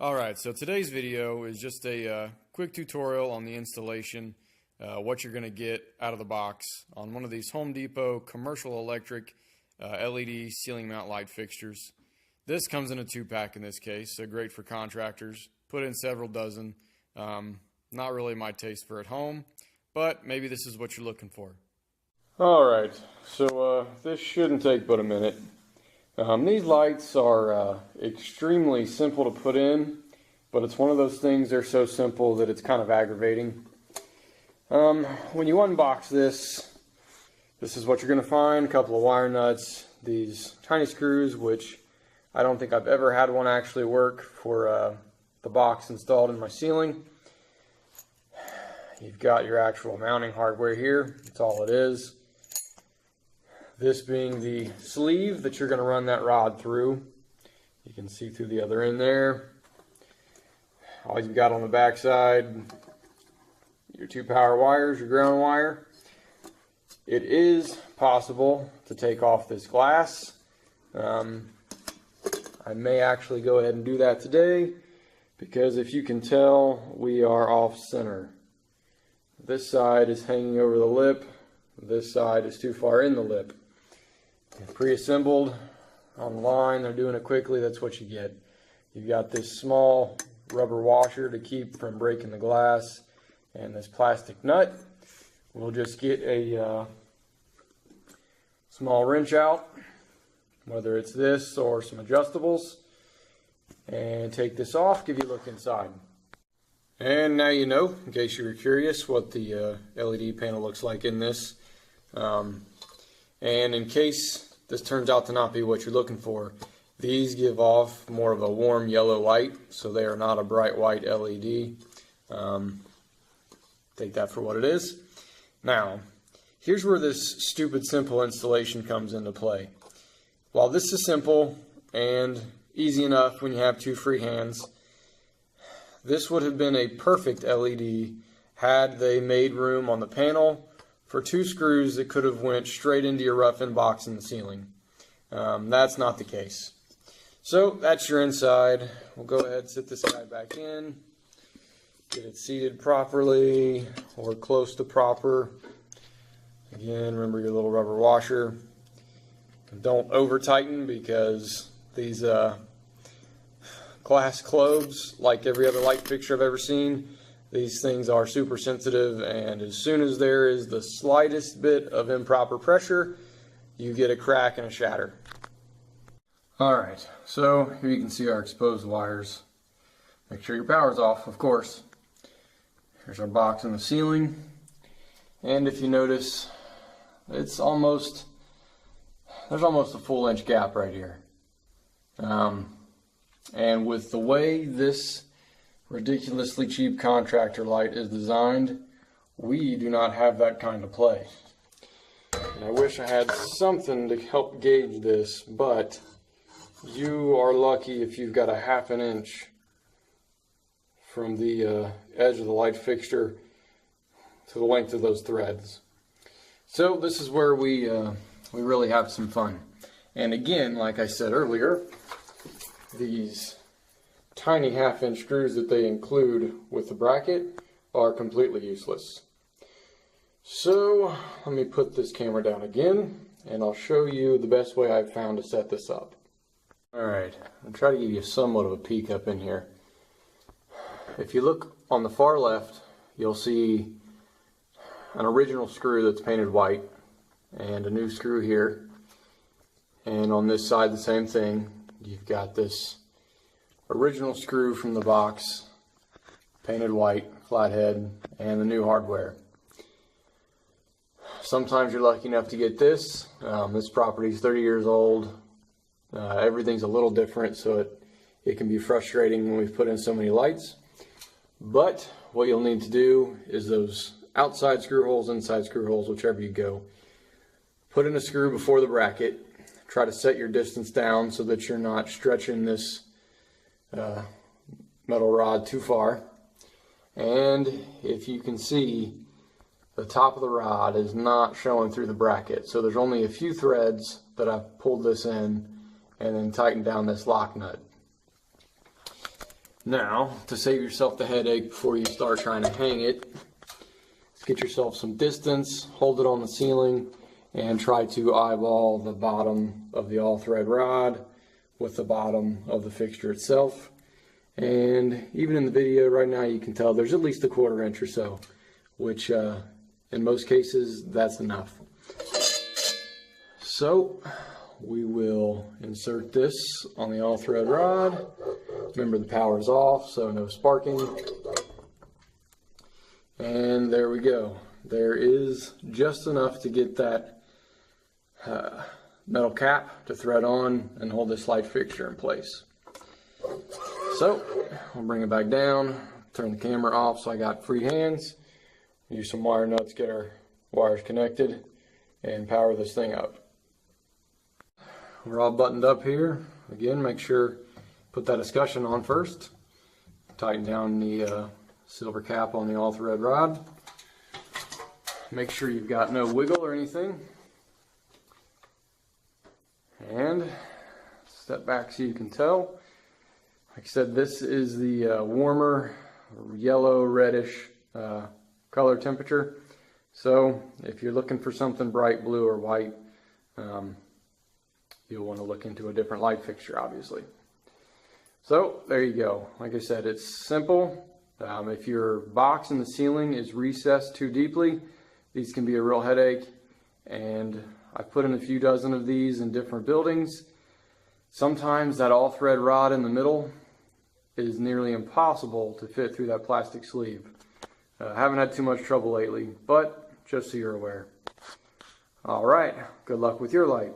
Alright, so today's video is just a quick tutorial on the installation, what you're going to get out of the box on one of these Home Depot commercial electric LED ceiling mount light fixtures. This comes in a 2-pack in this case, so great for contractors. Put in several dozen. Not really my taste for at home, but maybe this is what you're looking for. Alright, so this shouldn't take but a minute. These lights are extremely simple to put in, but it's one of those things, they're so simple that it's kind of aggravating. When you unbox this, this is what you're going to find. A couple of wire nuts, these tiny screws, which I don't think I've ever had one actually work for the box installed in my ceiling. You've got your actual mounting hardware here. That's all it is. This being the sleeve that you're going to run that rod through. You can see through the other end there. All you've got on the back side, your 2 power wires, your ground wire. It is possible to take off this glass. I may actually go ahead and do that today, because if you can tell, we are off center. This side is hanging over the lip. This side is too far in the lip. Pre-assembled online, they're doing it quickly. That's what you get. You've got this small rubber washer to keep from breaking the glass, and this plastic nut. We'll just get a small wrench out, whether it's this or some adjustables, and take this off, give you a look inside. And now you know, in case you were curious, what the LED panel looks like in this. And in case this turns out to not be what you're looking for, these give off more of a warm yellow light, so they are not a bright white LED. Take that for what it is. Now, here's where this stupid simple installation comes into play. While this is simple and easy enough when you have 2 free hands, this would have been a perfect LED had they made room on the panel for 2 screws that could have went straight into your rough-in box in the ceiling. That's not the case. So that's your inside. We'll go ahead and sit this guy back in, get it seated properly or close to proper. Again, remember your little rubber washer. Don't over tighten, because these glass globes, like every other light fixture I've ever seen, these things are super sensitive, and as soon as there is the slightest bit of improper pressure, you get a crack and a shatter. Alright, so here you can see our exposed wires. Make sure your power's off, of course. Here's our box in the ceiling, and if you notice, there's almost a full inch gap right here. And with the way this ridiculously cheap contractor light is designed, we do not have that kind of play. And I wish I had something to help gauge this, but you are lucky if you've got a ½ inch from the edge of the light fixture to the length of those threads. So this is where we really have some fun. And again, like I said earlier, these tiny ½ inch screws that they include with the bracket are completely useless. So let me put this camera down again, and I'll show you the best way I've found to set this up. Alright, I'll try to give you somewhat of a peek up in here. If you look on the far left, you'll see an original screw that's painted white, and a new screw here. And on this side, the same thing. You've got this original screw from the box, painted white, flathead, and the new hardware. Sometimes you're lucky enough to get this. This property is 30 years old. Everything's a little different, so it can be frustrating when we've put in so many lights. But what you'll need to do is those outside screw holes, inside screw holes, whichever you go. Put in a screw before the bracket. Try to set your distance down so that you're not stretching this metal rod too far. And if you can see, the top of the rod is not showing through the bracket. So there's only a few threads that I've pulled this in and then tighten down this lock nut. Now, to save yourself the headache before you start trying to hang it, get yourself some distance, hold it on the ceiling, and try to eyeball the bottom of the all-thread rod with the bottom of the fixture itself. And even in the video right now, you can tell there's at least a 1/4 inch or so, which in most cases, that's enough. So we will insert this on the all-thread rod. Remember, the power is off, so no sparking. And there we go. There is just enough to get that metal cap to thread on and hold this light fixture in place. So we'll bring it back down, turn the camera off so I got free hands, use some wire nuts, get our wires connected, and power this thing up. We're all buttoned up here. Again, make sure, put that escutcheon on first. Tighten down the silver cap on the all-thread rod. Make sure you've got no wiggle or anything. And step back so you can tell. Like I said, this is the warmer yellow reddish color temperature. So if you're looking for something bright blue or white, you'll want to look into a different light fixture, obviously. So there you go. Like I said, it's simple. If your box in the ceiling is recessed too deeply, these can be a real headache. And I've put in a few dozen of these in different buildings. Sometimes that all-thread rod in the middle is nearly impossible to fit through that plastic sleeve. Haven't had too much trouble lately, but just so you're aware. All right, good luck with your light.